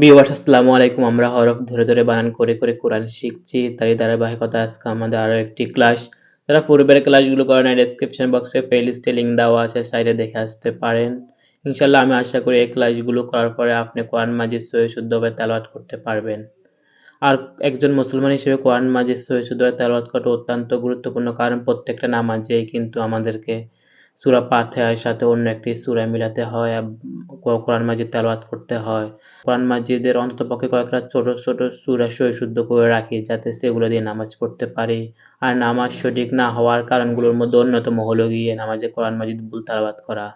Viewers আসসালামু আলাইকুম। আমরা হরফ ধরে ধরে বানান করে করে কোরআন শিখছি, তারই ধারাবাহিকতা আজকে আমাদের আরো একটি ক্লাস। যারা পূর্বের ক্লাসগুলো করেন নাই, ডেসক্রিপশন বক্সে প্লেলিস্টে লিংক দেওয়া আছে, সাইটে দেখে আসতে পারেন। ইনশাল্লাহ আমি আশা করি এই ক্লাসগুলো করার পরে আপনি কোরআন মাজিদ সহি শুদ্ধভাবে তেলাওয়াত করতে পারবেন। আর একজন মুসলমান হিসেবে কোরআন মাজিদ সহি শুদ্ধভাবে তেলাওয়াত করাটা অত্যন্ত গুরুত্বপূর্ণ, কারণ প্রত্যেকটা নামাজেই কিন্তু আমাদেরকে সূরা ফাতিহার সাথে অন্য একটি সূরা মিলাতে হয়, কোরআন মাজিদ তেলাওয়াত করতে হয়। কোরআন মাজিদের অন্ততপক্ষে কয়েকটা ছোট ছোট সূরা সহি শুদ্ধ করে রাখি, যাতে সেগুলো দিয়ে নামাজ পড়তে পারি। আর নামাজ সঠিক না হওয়ার কারণগুলোর মধ্যে অন্যতম হলো গিয়ে নামাজে কোরআন মাজিদ ভুল তেলাওয়াত করা।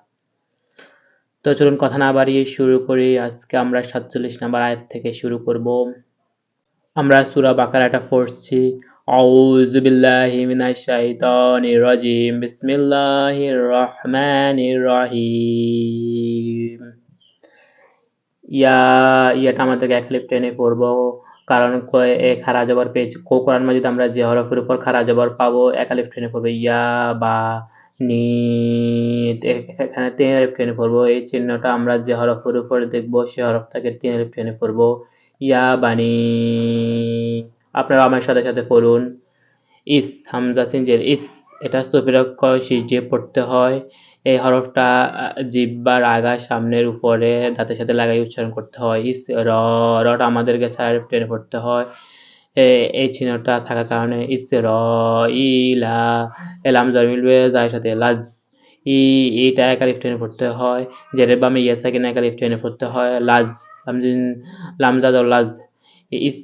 তো চলুন কথা না বাড়িয়ে শুরু করি। আজকে আমরা ৪৭ নম্বর আয়াত থেকে শুরু করব। আমরা সূরা বাকারাটা পড়ছি। আউযু বিল্লাহি মিনাশ শাইতানির রাজিম। বিসমিল্লাহির রহমানির রহিম। ইয়াটা আমাদেরকে এক লিপ টেনে পড়বো, কারণ এ খাড়া জবর পেয়েছি। কোরআন মাজিদ আমরা যে হরফের উপর খাড়া জবর পাবো এক আলিফ টেনে পড়বো। ইয়া বা নি, এখানে ৩ আলিফ টেনে পড়বো। এই চিহ্নটা আমরা যে হরফের উপর দেখবো সে হরফটাকে ৩ আলিফ টেনে পড়বো। ইয়া বানি। আপনারা আমার সাথে সাথে পড়ুন। ইস, হামজা সিন জের ইস, এটা স্থবির অক্ষর শীষ দিয়ে পড়তে হয়। এই হরফটা জিহ্বার আগা সামনের উপরে দাঁতের সাথে লাগাই উচ্চারণ করতে হয়। ইস রটা আমাদেরকে ছাড়া টেনে পড়তে হয়। এই চিহ্নটা থাকার কারণে ইস ইলা, এলাম জ্বর মিলবে যার সাথে লাজ। এইটা এক আলিফ টেনে পড়তে হয়। জেরের বামে ইয়া সাকিন এক আলিফ টেনে পড়তে হয়। লাজ, লামজা লাজ। ইস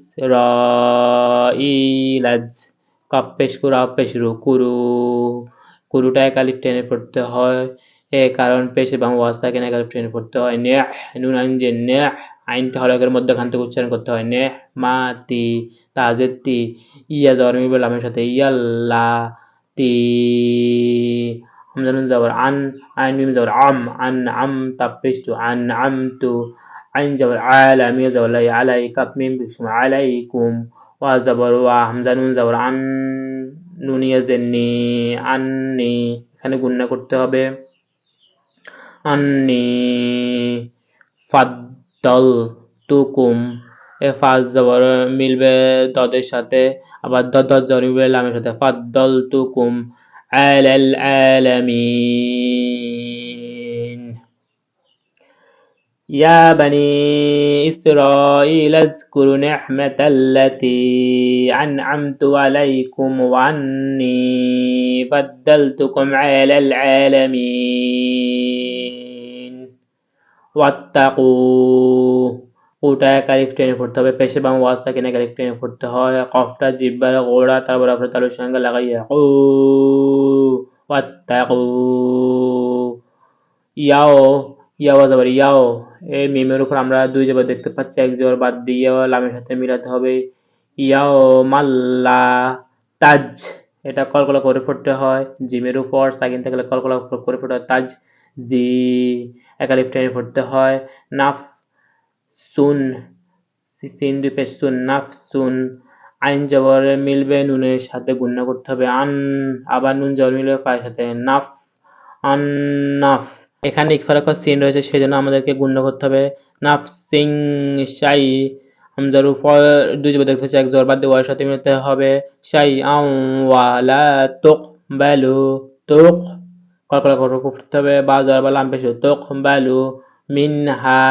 ইলাজ। কফ পেশ কুরা পেশ রু কুরু, কুরুটা এক আলিফ টেনে পড়তে হয়। কারণ পেশের বাম ওয়াজ থাকে না, এক আলিফ টেনে পড়তে হয়। নেহ, নুন আইন যে নেহ, আইনটা হলকের মধ্যখান থেকে উচ্চারণ করতে হয়। নেহ মা তি, তাজের তি। ইয়া জরমি লামের সাথে ইয়াল্লা তি। হামজা নুন যাবার আন, আইন মিম যাবার আম, আন আম তাপেশ তু, আন আম তু। আইন যাবার আলা, মিয়া যাবার লাই, আলাই কাপ মিম বিস্ম আলাইকুম। ওয়া যাবার ওয়া, হামজা নুন যাবার আন, নুনিয়া জেননি, আন্নি। এখানে গুণনা করতে হবে। আন্নি ফাদ্দল তুকুম, এ ফাজ জবর মিলবে দদের সাথে, আবার দদ জবর মিলবে লামের সাথে। ফাদ্দল তুকুম আলাল আলামিন। يا بني إسرائيل اذكروا نعمة التي أنعمت عليكم وأني فضلتكم على العالمين واتقوا। ওটা এক আলিফ টেনে পড়তে হবে। পেশে বাম ওয়াজ থাকে না, এক আলিফ টেনে পড়তে হয়। কফটা জিহ্বার গোড়া তারপর আপনার তালুর সঙ্গে লাগাইয়া ও ওয়াত্তাকু। ইয়াও, ইয়াও যাবার ইয়াও, এই মিমের উপর আমরা দুই জবর দেখতে পাচ্ছি, এক জবর বাদ দিয়ে লামের সাথে মিলাতে হবে। ইয়াও মাল্লা তাজ, এটা কলকলা করে পড়তে হয়। জিমের উপর সাকিন থাকলে কলকলা করে পড়তে হয়। তাজ জি, এক আলিফ টেনে পড়তে হয়। নাফ সুন, সিন দুই পেশ সুন, নাফ সুন। আইন জবর মিলবে নুনের সাথে গুণনা করতে হবে। আন, আবার নুন জবর মিলবে পায়ের সাথে। নাফ, আন্নাফ। এখানে ইকফার সিন রয়েছে, সেজন্য আমাদেরকে গুণনা করতে হবে। নাফসিং শাই, হামজার উপর দুই জবর দেখতে হচ্ছে, এক জবর বাদ দিয়ে ওয়ার সাথে মিলাতে হবে। শাই আউ ওয়ালা তোক ব্যালু, তোক কলকলা করে পড়তে হবে। বা জবর বা লাম পেশ তোক ব্যালু। মিন হা,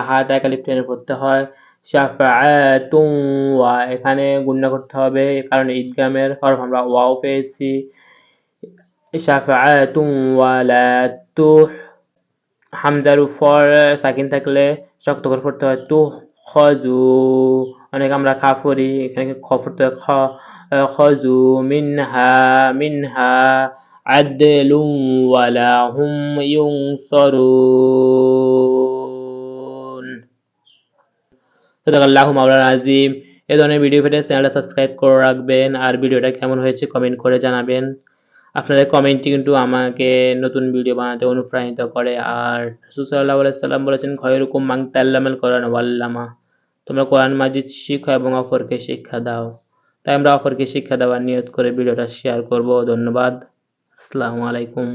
হাটা একালিফ টেনে পড়তে হয়। শাফাআতুন ওয়া, এখানে গুণনা করতে হবে, কারণ ঈদগামের হরফ আমরা ওয়াও পেয়েছি। শাফাআতুন ওয়ালা তুহ, হামজার উপর সাকিন থাকলে শক্ত করে পড়তে হয়। তুহ খজু, অনেক আমরা খা পড়ি, এখানে খ পড়তে হয়। খজু মিনহা, মিনহা আদলু ওয়ালা হুম ইউনসারুন। সাদাকাল্লাহু মাওলানা আজিম। এই ধরনের ভিডিও পেতে চ্যানেলটা সাবস্ক্রাইব করে রাখবেন, আর ভিডিওটা কেমন হয়েছে কমেন্ট করে জানাবেন। আপনাদের কমেন্টটি কিন্তু আমাকে নতুন ভিডিও বানাতে অনুপ্রাণিত করে। আর রাসূল সাল্লাল্লাহু আলাইহি সাল্লাম বলেছেন, খয়রুকুম মান তাআল্লামাল কোরআন ওয়া আল্লামা, তোমরা কোরআন মাজিদ শিখো এবং অপরকে শিক্ষা দাও। তাই আমরা অপরকে শিক্ষা দেওয়ার নিয়ত করে ভিডিওটা শেয়ার করব। ধন্যবাদ। আসসালামু আলাইকুম।